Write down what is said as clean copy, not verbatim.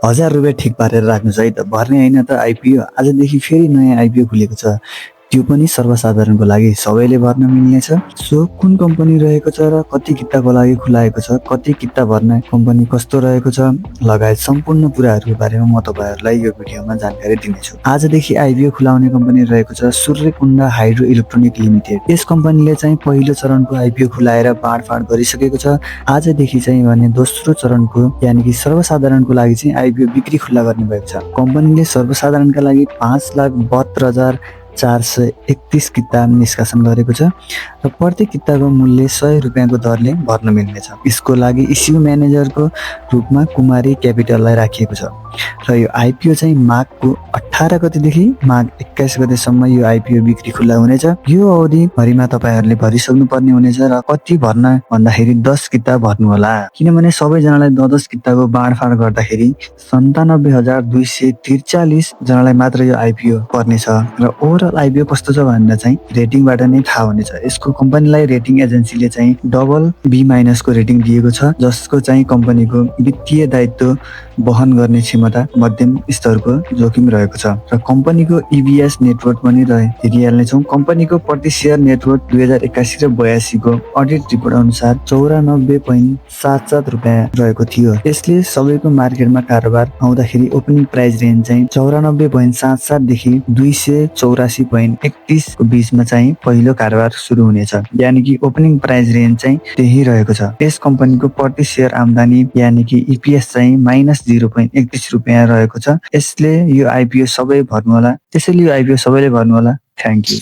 1000 रुपियाँ ठिक पारेर राख्नुहोस् है त। भर्ने होइन त आइपिओ। आजदेखि फेरि नयाँ आइपिओ खुलेको छ, त्यो पनि सर्वसाधारणको लागि, सबैले भर्न मिल्नेछ। सो कुन कम्पनी रहेको छ र कति किताको लागि खुलाएको छ, कति किता भर्ने कम्पनी कस्तो रहेको छ लगायत सम्पूर्ण कुराहरूको बारेमा म तपाईँहरूलाई यो भिडियोमा जानकारी दिनेछु। आजदेखि आइपिओ खुलाउने कम्पनी रहेको छ सूर्यकुण्ड हाइड्रो इलेक्ट्रोनिक लिमिटेड। यस कम्पनीले चाहिँ पहिलो चरणको आइपिओ खुलाएर बाँडफाँड गरिसकेको छ। आजदेखि चाहिँ भने दोस्रो चरणको यानि कि सर्वसाधारणको लागि चाहिँ आइपिओ बिक्री खुल्ला गर्ने भएको छ। कम्पनीले सर्वसाधारणका लागि 5,72,431 किता निष्कासन गरेको छ र प्रत्येक किताको मूल्य 100 रुपियाँको दरले भर्न मिल्नेछ। यसको लागि इस्यु म्यानेजरको रूपमा कुमारी क्यापिटललाई राखिएको छ र यो आइपिओ चाहिँ माघको 18 गतेदेखि माघ 21 गतेसम्म यो आइपिओ बिक्री खुल्ला हुनेछ। यो अवधिभरिमा तपाईँहरूले भरिसक्नु पर्ने हुनेछ र कति भर्न भन्दाखेरि 10 किता भर्नु होला, किनभने सबैजनालाई 10 किताको बाँडफाँड गर्दाखेरि 97,243 जनालाई मात्र यो आइपिओ पर्नेछ र ओभरअल आइपिओ कस्तो छ भनेर चाहिँ रेटिङबाट नै थाहा हुनेछ। यसको कम्पनीलाई रेटिङ एजेन्सीले चाहिँ BB- को रेटिङ दिएको छ, जसको चाहिँ कम्पनीको वित्तीय दायित्व वहन गर्ने क्षमता मध्यम स्तरको जोखिम रहेको छ र कम्पनीको EBS नेटवर्क पनि हेरिहाल्नेछौँ। कम्पनीको प्रति सेयर नेटवर्क 2081 र 82 को अडिट रिपोर्ट अनुसार 94.77 रुपियाँ रहेको थियो। यसले सबैको मार्केटमा कारोबार आउँदाखेरि ओपनिङ प्राइस रेन्ज चाहिँ 94.77 देखि 284.31 को बीचमा चाहिँ पहिलो कारोबार सुरु हुनेछ, यानि कि ओपनिङ प्राइस रेन्ज चाहिँ त्यही रहेको छ। यस कम्पनीको प्रति सेयर आम्दानी यानि कि EPS चाहिँ -0.31 रुपियाँ रहेको छ। त्यसैले यो आइपिओ सबैले भर्नु होला। Thank you.